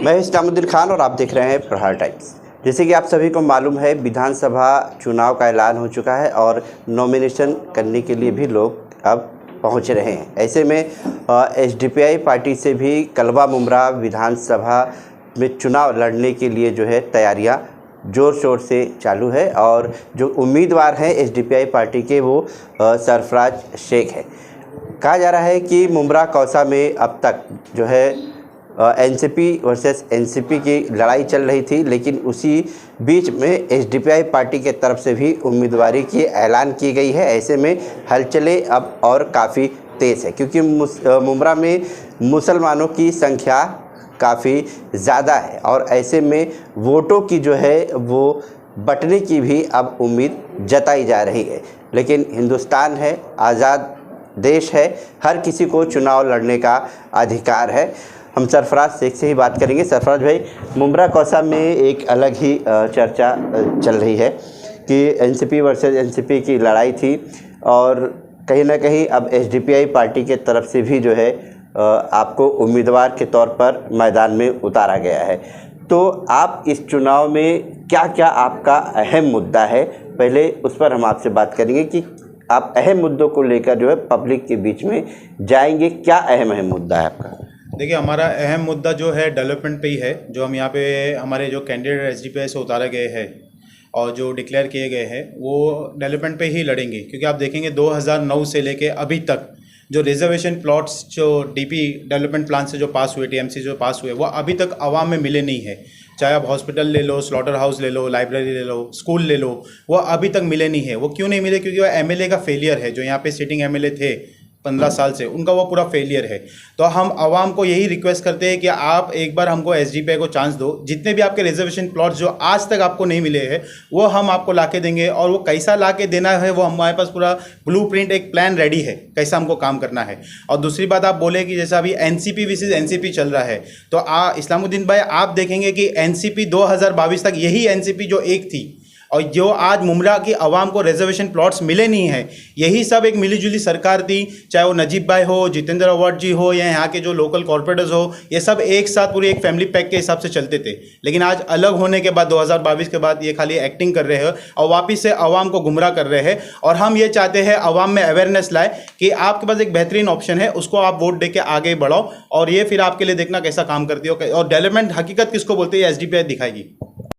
मैं इस्लामुद्दीन खान और आप देख रहे हैं प्रहार टाइम्स। जैसे कि आप सभी को मालूम है, विधानसभा चुनाव का ऐलान हो चुका है और नॉमिनेशन करने के लिए भी लोग अब पहुंच रहे हैं। ऐसे में एसडीपीआई पार्टी से भी कलवा मुमरा विधानसभा में चुनाव लड़ने के लिए जो है तैयारियां ज़ोर शोर से चालू है और जो उम्मीदवार हैं एसडीपीआई पार्टी के वो सरफराज शेख है। कहा जा रहा है कि मुमरा कौसा में अब तक जो है एनसीपी वर्सेस एनसीपी की लड़ाई चल रही थी, लेकिन उसी बीच में एसडीपीआई पार्टी के तरफ से भी उम्मीदवारी की ऐलान की गई है। ऐसे में हलचलें अब और काफ़ी तेज़ है क्योंकि मुमरा में मुसलमानों की संख्या काफ़ी ज़्यादा है और ऐसे में वोटों की जो है वो बंटने की भी अब उम्मीद जताई जा रही है। लेकिन हिंदुस्तान है, आज़ाद देश है, हर किसी को चुनाव लड़ने का अधिकार है। हम सरफराज शेख से ही बात करेंगे। सरफराज भाई, मुमरा कौसा में एक अलग ही चर्चा चल रही है कि एनसीपी वर्सेस एनसीपी की लड़ाई थी और कहीं ना कहीं अब एसडीपीआई पार्टी के तरफ से भी जो है आपको उम्मीदवार के तौर पर मैदान में उतारा गया है। तो आप इस चुनाव में क्या क्या आपका अहम मुद्दा है, पहले उस पर हम आपसे बात करेंगे कि आप अहम मुद्दों को लेकर जो है पब्लिक के बीच में जाएंगे। क्या अहम मुद्दा है आपका? देखिए, हमारा अहम मुद्दा जो है डेवलपमेंट पे ही है। जो हम यहाँ पे हमारे जो कैंडिडेट एसडीपीआई से उतारे गए हैं और जो डिक्लेयर किए गए हैं वो डेवलपमेंट पे ही लड़ेंगे, क्योंकि आप देखेंगे 2009 से लेके अभी तक जो रिजर्वेशन प्लॉट्स जो डीपी डेवलपमेंट प्लान से जो पास हुए, टीएमसी जो पास हुए, वो अभी तक आवाम में मिले नहीं है। चाहे आप हॉस्पिटल ले लो, स्लॉटर हाउस ले लो, लाइब्रेरी ले लो, स्कूल ले लो, वो अभी तक मिले नहीं है। वो क्यों नहीं मिले? क्योंकि वो एमएलए का फेलियर है। जो यहाँ पे सिटिंग एमएलए थे 15 साल से, उनका वो पूरा फेलियर है। तो हम आवाम को यही रिक्वेस्ट करते हैं कि आप एक बार हमको एसडीपीआई को चांस दो। जितने भी आपके रिजर्वेशन प्लॉट्स जो आज तक आपको नहीं मिले हैं वो हम आपको लाके देंगे, और वो कैसा लाके देना है वो हमारे पास पूरा ब्लूप्रिंट, एक प्लान रेडी है कैसा हमको काम करना है। और दूसरी बात, आप बोले कि जैसा अभी एनसीपी वर्सेस एनसीपी चल रहा है, तो इस्लामुद्दीन भाई आप देखेंगे कि एनसीपी 2022 तक यही एनसीपी जो एक थी, और जो आज मुमरा की आवाम को रिजर्वेशन प्लॉट्स मिले नहीं हैं, यही सब एक मिलीजुली सरकार थी। चाहे वो नजीब भाई हो, जितेंद्र अवार्ड जी हो, या यहाँ के जो लोकल कॉर्पोरेटर्स हो, ये सब एक साथ पूरी एक फैमिली पैक के हिसाब से चलते थे। लेकिन आज अलग होने के बाद 2022 के बाद ये खाली एक्टिंग कर रहे हैं और वापस से आवाम को गुमराह कर रहे हैं। और हम ये चाहते हैं आवाम में अवेयरनेस लाए कि आपके पास एक बेहतरीन ऑप्शन है, उसको आप वोट दे के आगे बढ़ाओ, और ये फिर आपके लिए देखना कैसा काम करती हो। और डेवलपमेंट हकीकत किसको बोलते हैं, एसडीपीआई दिखाएगी।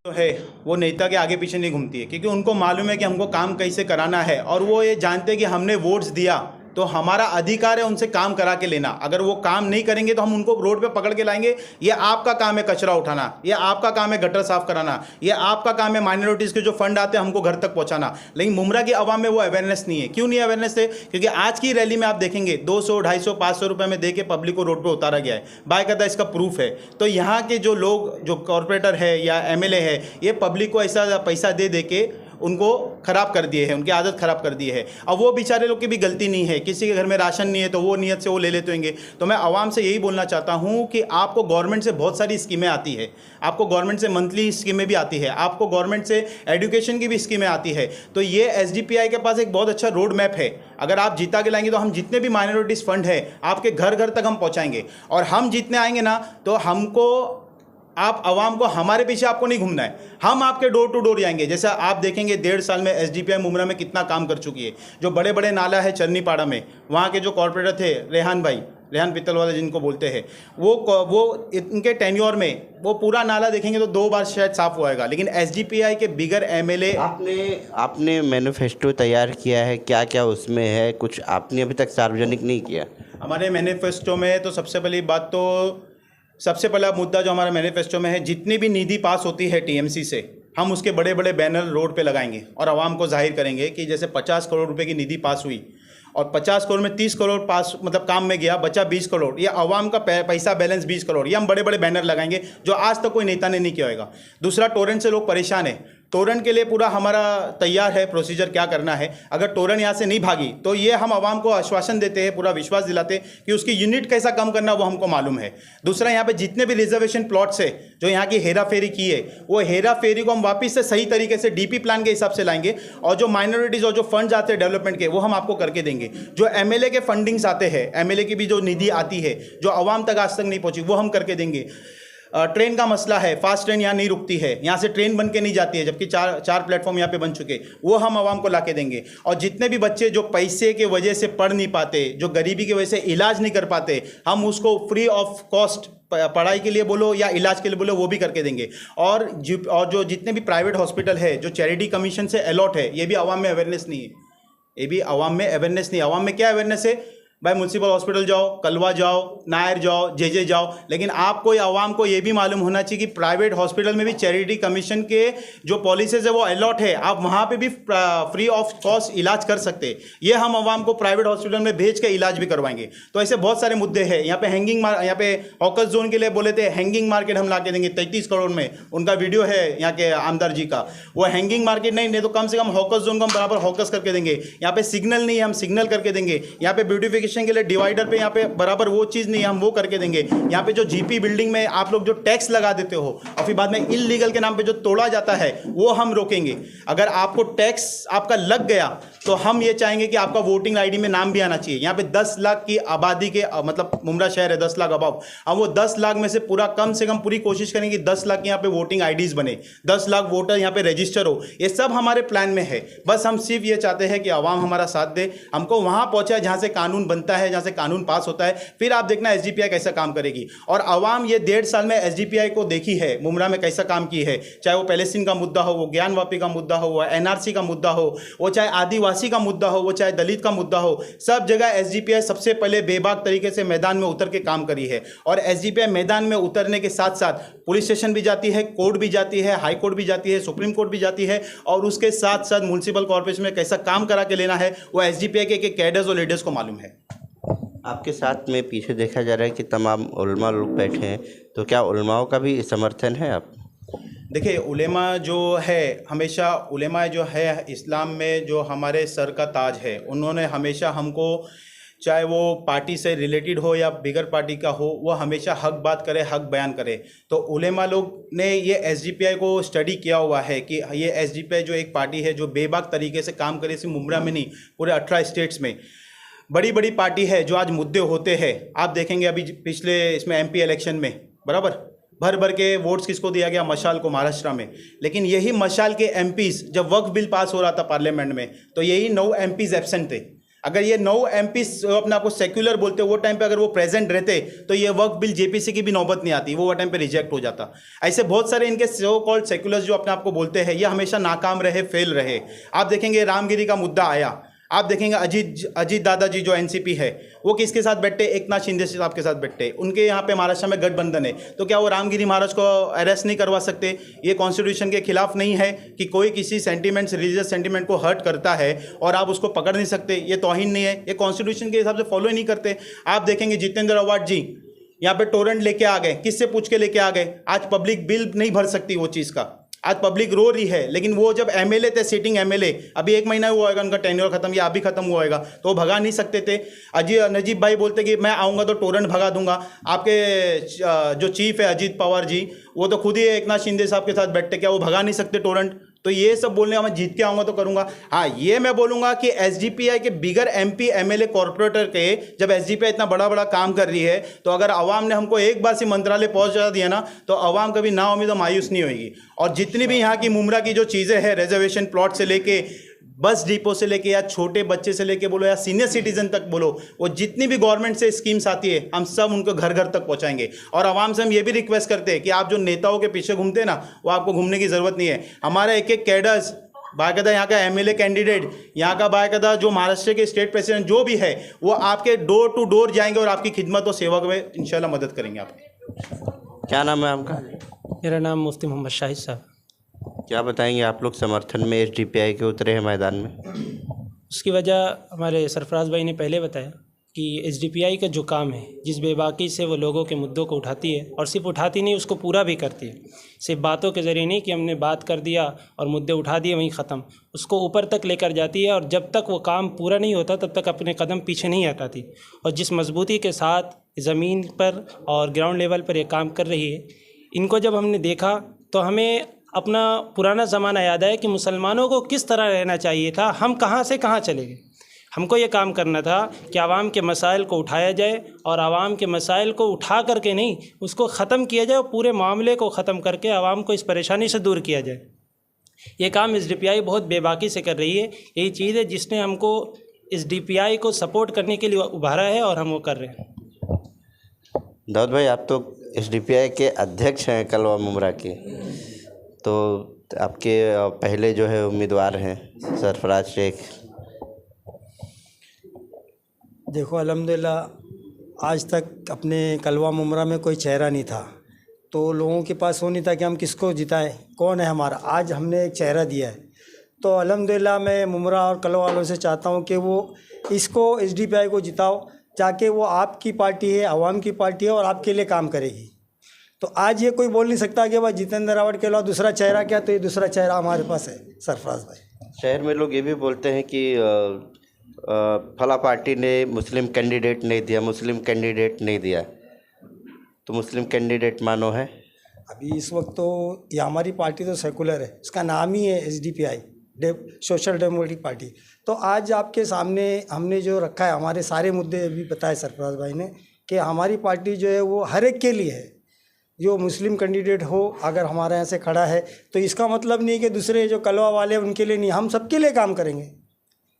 तो है वो नेता के आगे पीछे नहीं घूमती है, क्योंकि उनको मालूम है कि हमको काम कैसे कराना है, और वो ये जानते हैं कि हमने वोट्स दिया तो हमारा अधिकार है उनसे काम करा के लेना। अगर वो काम नहीं करेंगे तो हम उनको रोड पे पकड़ के लाएंगे। ये आपका काम है कचरा उठाना, ये आपका काम है गटर साफ कराना, ये आपका काम है माइनॉरिटीज़ के जो फंड आते हैं हमको घर तक पहुंचाना। लेकिन मुमरा की आवाम में वो अवेयरनेस नहीं है। क्यों नहीं अवेयरनेस है? क्योंकि आज की रैली में आप देखेंगे 200, 250, 500 रुपये में दे के पब्लिक को रोड पर उतारा गया है। बाकायदा इसका प्रूफ है। तो यहाँ के जो लोग, जो कॉरपोरेटर है या एमएलए है, ये पब्लिक को ऐसा पैसा दे दे के उनको ख़राब कर दिए हैं, उनकी आदत ख़राब कर दी है। अब वो बेचारे लोग की भी गलती नहीं है, किसी के घर में राशन नहीं है तो वो नियत से वो ले लेते होंगे। तो मैं आवाम से यही बोलना चाहता हूँ कि आपको गवर्नमेंट से बहुत सारी स्कीमें आती है, आपको गवर्नमेंट से मंथली स्कीमें भी आती है, आपको गवर्नमेंट से एजुकेशन की भी स्कीमें आती है। तो ये एसडीपीआई के पास एक बहुत अच्छा रोड मैप है। अगर आप जीता के लाएंगे तो हम जितने भी माइनॉरिटीज़ फंड है आपके घर घर तक हम पहुँचाएंगे, और हम जितने आएंगे ना तो हमको, आप आवाम को, हमारे पीछे आपको नहीं घूमना है, हम आपके डोर टू डोर जाएंगे। जैसा आप देखेंगे 1.5 साल में एसडीपीआई मुमरा में कितना काम कर चुकी है। जो बड़े बड़े नाला है चरनीपाड़ा में, वहाँ के जो कॉर्पोरेटर थे रेहान भाई, रेहान पित्तल वाला जिनको बोलते हैं, वो इनके टेन्योर में वो पूरा नाला देखेंगे तो 2 बार शायद साफ होएगा। लेकिन एसडीपीआई के बिगर एमएलए, आपने मैनिफेस्टो तैयार किया है, क्या क्या उसमें है? कुछ आपने अभी तक सार्वजनिक नहीं किया। हमारे मैनिफेस्टो में तो सबसे पहला मुद्दा जो हमारा मैनिफेस्टो में है, जितनी भी निधि पास होती है टीएमसी से, हम उसके बड़े बड़े बैनर रोड पे लगाएंगे और आवाम को जाहिर करेंगे कि जैसे 50 करोड़ रुपए की निधि पास हुई और 50 करोड़ में 30 करोड़ पास मतलब काम में गया, बचा 20 करोड़, ये आवाम का पैसा बैलेंस 20 करोड़, ये हम बड़े बड़े बैनर लगाएंगे जो आज तक कोई नेता ने नहीं किया होगा। दूसरा, टोरेंट से लोग परेशान है, टोरेंट के लिए पूरा हमारा तैयार है प्रोसीजर क्या करना है। अगर टोरेंट यहाँ से नहीं भागी तो ये हम आवाम को आश्वासन देते हैं, पूरा विश्वास दिलाते हैं कि उसकी यूनिट कैसा कम करना वो हमको मालूम है। दूसरा, यहाँ पे जितने भी रिजर्वेशन प्लॉट्स है जो यहाँ की हेरा फेरी की है, वो हेरा फेरी को हम वापस से सही तरीके से डीपी प्लान के हिसाब से लाएंगे, और जो माइनॉरिटीज़ और जो फंड्स आते हैं डेवलपमेंट के, वो हम आपको करके देंगे। जो एमएलए के फंडिंग्स आते हैं, एमएलए की भी जो निधि आती है जो आवाम तक आज तक नहीं पहुँची, वो हम करके देंगे। ट्रेन का मसला है, फास्ट ट्रेन यहाँ नहीं रुकती है, यहाँ से ट्रेन बन के नहीं जाती है, जबकि चार प्लेटफॉर्म यहाँ पे बन चुके, वो हम आवाम को ला के देंगे। और जितने भी बच्चे जो पैसे के वजह से पढ़ नहीं पाते, जो गरीबी की वजह से इलाज नहीं कर पाते, हम उसको फ्री ऑफ कॉस्ट पढ़ाई के लिए बोलो या इलाज के लिए बोलो वो भी करके देंगे। और जो जितने भी प्राइवेट हॉस्पिटल है जो चैरिटी कमीशन से अलॉट है, ये भी आवाम में अवेयरनेस नहीं है, ये भी आवाम में अवेयरनेस नहीं है। आवाम में क्या अवेयरनेस है भाई, म्यूनसिपल हॉस्पिटल जाओ, कलवा जाओ, नायर जाओ, जे जाओ, लेकिन आपको या आवाम को ये भी मालूम होना चाहिए कि प्राइवेट हॉस्पिटल में भी चैरिटी कमीशन के जो पॉलिसीज है वो अलॉट है, आप वहाँ पे भी फ्री ऑफ कॉस्ट इलाज कर सकते हैं। ये हम आवाम को प्राइवेट हॉस्पिटल में भेज के इलाज भी करवाएंगे। तो ऐसे बहुत सारे मुद्दे हैं। यहाँ पे यहाँ पे हॉकर्स जोन के लिए बोले थे हैंगिंग मार्केट हम ला के देंगे 33 करोड़ में, उनका वीडियो है यहाँ के आमदार जी का। वो हैंगिंग मार्केट नहीं तो कम से कम हॉकर्स जोन को हम बराबर हॉकर्स करके देंगे। यहाँ पे सिग्नल नहीं है, हम सिग्नल करके देंगे। यहाँ पे ब्यूटिफिकेशन के लिए डिवाइडर पे यहाँ पे बराबर वो चीज़ नहीं है, हम वो करके देंगे। यहाँ पे जो जीपी बिल्डिंग में आप लोग जो टैक्स लगा देते हो और फिर बाद में इल्लीगल के नाम पे जो तोड़ा जाता है वो हम रोकेंगे। अगर आपको टैक्स आपका लग गया तो हम ये चाहेंगे कि आपका वोटिंग आईडी में नाम भी आना चाहिए। यहाँ पे 10 लाख की आबादी के मतलब मुमरा शहर है 10 लाख अबाव, हम वो 10 लाख में से पूरा कम से कम पूरी कोशिश करेंगे कि 10 लाख यहाँ पे वोटिंग आईडीज बने, 10 लाख वोटर यहाँ पे रजिस्टर हो। ये सब हमारे प्लान में है। बस हम सिर्फ ये चाहते हैं कि आवाम हमारा साथ दे, हमको वहाँ पहुँचाए जहाँ से कानून बनता है, जहाँ से कानून पास होता है। फिर आप देखना एसडीपीआई कैसा काम करेगी। और आवाम ये 1.5 साल में एसडीपीआई को देखी है मुमरा में कैसा काम की है, चाहे वो पैलेस्टीन का मुद्दा हो, वो ज्ञान वापी का मुद्दा हो, वो एनआरसी का मुद्दा हो, वो चाहे आदिवासी का मुद्दा हो, वो चाहे दलित का मुद्दा हो, सब जगह एसडीपीआई सबसे पहले बेबाक तरीके से मैदान में उतर के काम करी है। और एसडीपीआई मैदान में उतरने के साथ साथ पुलिस स्टेशन भी जाती है, कोर्ट भी जाती है, हाई कोर्ट भी जाती है, सुप्रीम कोर्ट भी जाती है, और उसके साथ साथ म्युनिसिपल कॉर्पोरेशन में कैसा काम करा के लेना है वो एसडीपीआई के कैडर्स और लीडर्स को मालूम है। आपके साथ में पीछे देखा जा रहा है कि तमाम उलमा लोग बैठे हैं, तो क्या उलमाओं का भी समर्थन है आप? देखिए, उलेमा जो है, हमेशा उलेमा जो है इस्लाम में जो हमारे सर का ताज है, उन्होंने हमेशा हमको, चाहे वो पार्टी से रिलेटेड हो या बिगर पार्टी का हो, वो हमेशा हक बात करे, हक बयान करे। तो उलेमा लोग ने ये एसडीपीआई को स्टडी किया हुआ है कि ये एसडीपीआई जो एक पार्टी है जो बेबाक तरीके से काम करे, सिर्फ मुमरा में नहीं पूरे 18 स्टेट्स में। बड़ी बड़ी पार्टी है जो आज मुद्दे होते हैं, आप देखेंगे अभी पिछले इसमें एमपी इलेक्शन में बराबर भर भर के वोट्स किसको दिया गया, मशाल को, महाराष्ट्र में। लेकिन यही मशाल के एमपीज जब वक्फ बिल पास हो रहा था पार्लियामेंट में, तो यही 9 एमपीज एब्सेंट थे। अगर ये 9 एमपीज अपने आपको सेक्युलर बोलते वो टाइम पे अगर वो प्रेजेंट रहते तो ये वक्फ बिल जेपीसी की भी नौबत नहीं आती, वो टाइम पे रिजेक्ट हो जाता। ऐसे बहुत सारे इनके सो कॉल्ड सेक्युलर्स जो अपने आपको बोलते हैं, ये हमेशा नाकाम रहे, फेल रहे। आप देखेंगे रामगिरी का मुद्दा आया, आप देखेंगे अजीत दादाजी जो एनसीपी है वो किसके साथ बैठे, एकनाथ शिंदे साहब के साथ बैठे। उनके यहाँ पे महाराष्ट्र में गठबंधन है, तो क्या वो रामगिरी महाराज को अरेस्ट नहीं करवा सकते? ये कॉन्स्टिट्यूशन के खिलाफ नहीं है कि कोई किसी सेंटीमेंट्स, रिलीजियस सेंटीमेंट को हर्ट करता है और आप उसको पकड़ नहीं सकते? ये तौहीन नहीं है? ये कॉन्स्टिट्यूशन के हिसाब से फॉलो ही नहीं करते। आप देखेंगे जितेंद्र अवार्ड जी यहाँ पे टोरेंट लेके आ गए, किससे पूछ के लेके आ गए? आज पब्लिक बिल नहीं भर सकती वो चीज़ का, आज पब्लिक रो रही है। लेकिन वो जब एमएलए थे, सिटिंग एमएलए, अभी 1 महीना हुआ होगा उनका टेन्योर खत्म या अभी खत्म हुआ होगा, तो वो भगा नहीं सकते थे। नजीब भाई बोलते कि मैं आऊँगा तो टोरेंट भगा दूंगा। आपके जो चीफ है अजीत पवार जी, वो तो खुद ही एकनाथ शिंदे साहब के साथ बैठते, क्या वो भगा नहीं सकते टोरेंट? तो ये सब बोलने का मैं जीत के आऊँगा तो करूँगा। हाँ, ये मैं बोलूँगा कि एसडीपीआई के बिगर एमपी एमएलए कॉर्पोरेटर के जब एसडीपीआई इतना बड़ा बड़ा काम कर रही है, तो अगर आवाम ने हमको एक बार से मंत्रालय पहुँचा दिया ना, तो आवाम कभी नाउम्मीद और मायूस नहीं होगी। और जितनी भी यहाँ की मुमरा की जो चीज़ें हैं, रिजर्वेशन प्लॉट से लेके बस डिपो से लेके या छोटे बच्चे से लेके बोलो या सीनियर सिटीजन तक बोलो, वो जितनी भी गवर्नमेंट से स्कीम्स आती है हम सब उनको घर घर तक पहुंचाएंगे। और आवाम से हम ये भी रिक्वेस्ट करते हैं कि आप जो नेताओं के पीछे घूमते हैं ना, वो आपको घूमने की ज़रूरत नहीं है। हमारा एक एक कैडर्स, बाकायदा यहाँ का एमएलए कैंडिडेट, यहाँ का बाकायदा जो महाराष्ट्र के स्टेट प्रेसिडेंट जो भी है, वो आपके डोर टू डोर जाएंगे और आपकी खिदमत और सेवा में इंशाल्लाह मदद करेंगे आपकी। क्या नाम है आपका? मेरा नाम मुफ्ती मोहम्मद शाहिद साहब। क्या बताएंगे, आप लोग समर्थन में एसडीपीआई के उतरे हैं मैदान में? उसकी वजह हमारे सरफराज भाई ने पहले बताया कि एसडीपीआई का जो काम है, जिस बेबाकी से वो लोगों के मुद्दों को उठाती है, और सिर्फ उठाती नहीं, उसको पूरा भी करती है। सिर्फ बातों के ज़रिए नहीं कि हमने बात कर दिया और मुद्दे उठा दिए वहीं ख़त्म, उसको ऊपर तक लेकर जाती है। और जब तक वो काम पूरा नहीं होता तब तक अपने कदम पीछे नहीं हटाती। और जिस मजबूती के साथ ज़मीन पर और ग्राउंड लेवल पर ये काम कर रही है, इनको जब हमने देखा तो हमें अपना पुराना ज़माना याद आया कि मुसलमानों को किस तरह रहना चाहिए था, हम कहाँ से कहाँ चले गए। हमको ये काम करना था कि आवाम के मसाइल को उठाया जाए और आवाम के मसाइल को उठा करके नहीं, उसको ख़त्म किया जाए और पूरे मामले को ख़त्म करके आवाम को इस परेशानी से दूर किया जाए। ये काम SDPI बहुत बेबाकी से कर रही है। यही चीज़ है जिसने हमको SDPI को सपोर्ट करने के लिए उभारा है और हम वो कर रहे हैं। दाऊद भाई, आप तो SDPI के अध्यक्ष हैं कलवा मुमरा के, तो आपके पहले जो है उम्मीदवार हैं सरफराज शेख। देखो अल्हम्दुलिल्लाह आज तक अपने कलवा मुमरा में कोई चेहरा नहीं था, तो लोगों के पास वो नहीं था कि हम किसको जिताएं, कौन है हमारा। आज हमने एक चेहरा दिया है, तो अल्हम्दुलिल्लाह मैं मुमरा और कलवा वालों से चाहता हूं कि वो इसको SDPI को जिताओ, जाके वो आपकी पार्टी है, आवाम की पार्टी है और आपके लिए काम करेगी। तो आज ये कोई बोल नहीं सकता कि भाई जितेंद्र रावत के अलावा दूसरा चेहरा क्या, तो ये दूसरा चेहरा हमारे पास है सरफराज भाई। शहर में लोग ये भी बोलते हैं कि फला पार्टी ने मुस्लिम कैंडिडेट नहीं दिया, मुस्लिम कैंडिडेट नहीं दिया, तो मुस्लिम कैंडिडेट मानो है। अभी इस वक्त तो ये हमारी पार्टी तो सेकुलर है, इसका नाम ही है SDPI, सोशल डेमोक्रेटिक पार्टी। तो आज आपके सामने हमने जो रखा है, हमारे सारे मुद्दे अभी बताए सरफराज भाई ने कि हमारी पार्टी जो है वो हर एक के लिए है। जो मुस्लिम कैंडिडेट हो अगर हमारे यहाँ से खड़ा है तो इसका मतलब नहीं कि दूसरे जो कलवा वाले उनके लिए नहीं, हम सबके लिए काम करेंगे।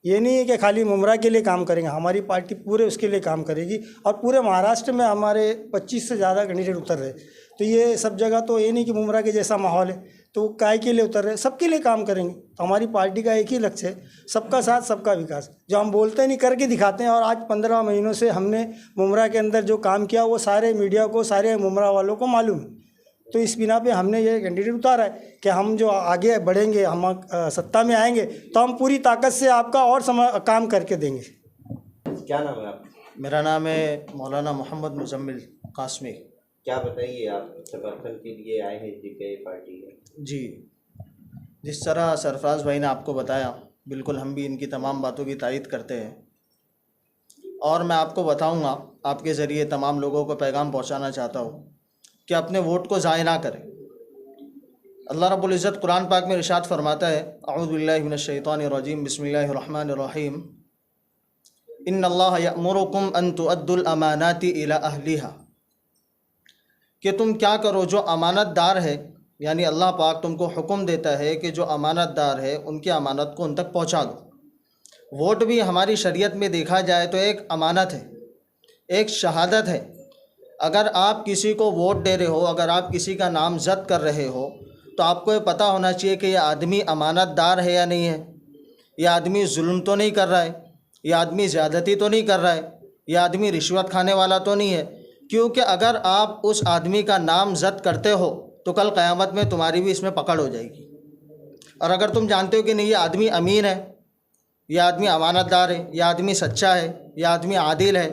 ये नहीं है कि खाली मुमरा के लिए काम करेंगे, हमारी पार्टी पूरे उसके लिए काम करेगी। और पूरे महाराष्ट्र में हमारे 25 से ज़्यादा कैंडिडेट उतर रहे, तो ये सब जगह तो ये नहीं कि मुमरा के जैसा माहौल है तो काय के लिए उतर रहे, सबके लिए काम करेंगे। तो हमारी पार्टी का एक ही लक्ष्य है, सबका साथ सबका विकास। जो हम बोलते नहीं करके दिखाते हैं। और आज 15 महीनों से हमने मुमरा के अंदर जो काम किया वो सारे मीडिया को, सारे मुमरा वालों को मालूम है। तो इस बिना पे हमने ये कैंडिडेट उतारा है कि हम जो आगे बढ़ेंगे, हम सत्ता में आएंगे तो हम पूरी ताकत से आपका और काम करके देंगे। क्या नाम है आप? मेरा नाम है मौलाना मोहम्मद मुजम्मिल कासमी। क्या बताइए, आप समर्थन के लिए आए हैं SDPI पार्टी है? जी, जिस तरह सरफराज भाई ने आपको बताया, बिल्कुल हम भी इनकी तमाम बातों की तायीद करते हैं। और मैं आपको बताऊंगा, आपके ज़रिए तमाम लोगों को पैगाम पहुंचाना चाहता हूं कि अपने वोट को ज़ाया ना करें। अल्लाह रब्बुल इज़्ज़त कुरान पाक में इरशाद फरमाता है, अऊज़ु बिल्लाहि मिनश शैतानिर रजीम, बिस्मिल्लाहिर रहमानिर रहीम, इन्नल्लाह यअमुरुकुम अन तुअद्दुल अमानाति इला अहलिहा, कि तुम क्या करो, जो अमानतदार है, यानी अल्लाह पाक तुमको हुक्म देता है कि जो अमानतदार है उनकी अमानत को उन तक पहुँचा दो। वोट भी हमारी शरीयत में देखा जाए तो एक अमानत है, एक शहादत है। अगर आप किसी को वोट दे रहे हो, अगर आप किसी का नामज़द कर रहे हो, तो आपको ये पता होना चाहिए कि यह आदमी अमानतदार है या नहीं है, यह आदमी जुल्म तो नहीं कर रहा है, यह आदमी ज़्यादती तो नहीं कर रहा है, यह आदमी रिश्वत खाने वाला तो नहीं है। क्योंकि अगर आप उस आदमी का नामज़द करते हो तो कल क़यामत में तुम्हारी भी इसमें पकड़ हो जाएगी। और अगर तुम जानते हो कि नहीं, ये आदमी अमीन है, यह आदमी अमानतदार है, यह आदमी सच्चा है, यह आदमी आदिल है,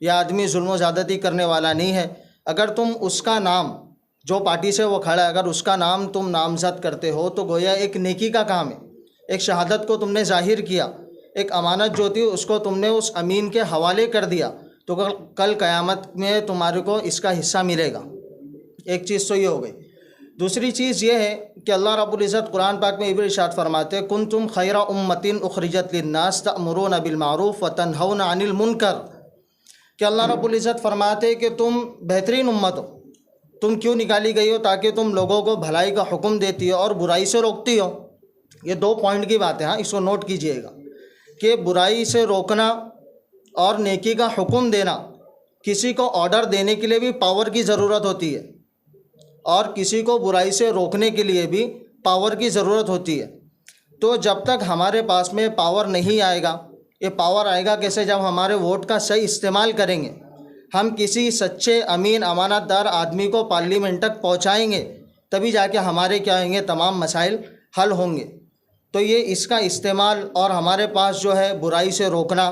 यह आदमी जुल्म ज़्यादती करने वाला नहीं है, अगर तुम उसका नाम, जो पार्टी से वो खड़ा है, अगर उसका नाम तुम नामज़द करते हो तो गोया एक नेकी का काम है, एक शहादत को तुमने ज़ाहिर किया, एक अमानत जो थी उसको तुमने उस अमीन के हवाले कर दिया, तो कल क़यामत में तुम्हारे को इसका हिस्सा मिलेगा। एक चीज़ तो ये हो गई। दूसरी चीज़ ये है कि अल्लाह रब्बुल इज़्ज़त कुरान पाक में इब्रार इरशाद फरमाते हैं, कुंतुम खैरा उम्मतिन उखरिजत लिन्नास तअमुरूना बिल मारूफ व तनहौना अनिल मुनकर, कि अल्लाह रब्बुल इज़्ज़त फरमाते हैं कि तुम बेहतरीन उम्मत हो, तुम क्यों निकाली गई हो, ताकि तुम लोगों को भलाई का हुक्म देती हो और बुराई से रोकती हो। ये 2 पॉइंट की बात है, हाँ, इसको नोट कीजिएगा कि बुराई से रोकना और नेकी का हुक्म देना, किसी को ऑर्डर देने के लिए भी पावर की ज़रूरत होती है और किसी को बुराई से रोकने के लिए भी पावर की ज़रूरत होती है। तो जब तक हमारे पास में पावर नहीं आएगा, ये पावर आएगा कैसे, जब हमारे वोट का सही इस्तेमाल करेंगे, हम किसी सच्चे अमीन अमानतदार आदमी को पार्लियामेंट तक पहुंचाएंगे, तभी जाके हमारे क्या होंगे, तमाम मसाइल हल होंगे। तो ये इसका इस्तेमाल और हमारे पास जो है बुराई से रोकना।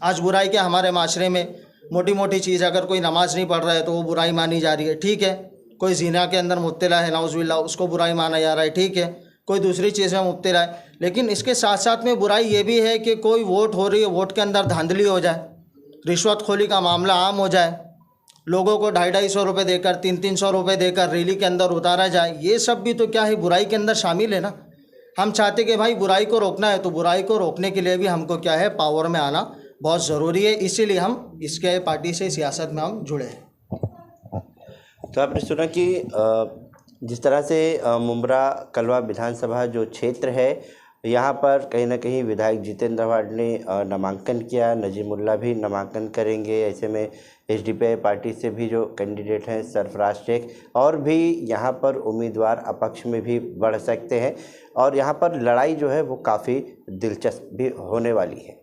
आज बुराई क्या, हमारे माशरे में मोटी मोटी चीज़, अगर कोई नमाज़ नहीं पढ़ रहा है तो वो बुराई मानी जा रही है, ठीक है। कोई ज़िना के अंदर मुब्तला है, नाउज़ुबिल्लाह, उसको बुराई माना जा रहा है, ठीक है। कोई दूसरी चीज़ में मुब्तला है, लेकिन इसके साथ साथ में बुराई ये भी है कि कोई वोट हो रही है, वोट के अंदर धांधली हो जाए, रिश्वतखोरी का मामला आम हो जाए, लोगों को 250-250 रुपये देकर, 300-300 रुपये देकर रैली के अंदर उतारा जाए। ये सब भी तो क्या है, बुराई के अंदर शामिल है ना। हम चाहते कि भाई बुराई को रोकना है, तो बुराई को रोकने के लिए भी हमको क्या है, पावर में आना बहुत ज़रूरी है। इसीलिए हम इसके पार्टी से सियासत में हम जुड़े हैं। तो आपने सुना कि जिस तरह से मुंब्रा कलवा विधानसभा जो क्षेत्र है, यहाँ पर कहीं ना कहीं विधायक जितेंद्र अवार्ड ने नामांकन किया, नजीमुल्ला भी नामांकन करेंगे। ऐसे में एसडीपीआई पार्टी से भी जो कैंडिडेट हैं सरफराज शेख, और भी यहाँ पर उम्मीदवार अपक्ष में भी बढ़ सकते हैं, और यहाँ पर लड़ाई जो है वो काफ़ी दिलचस्प भी होने वाली है।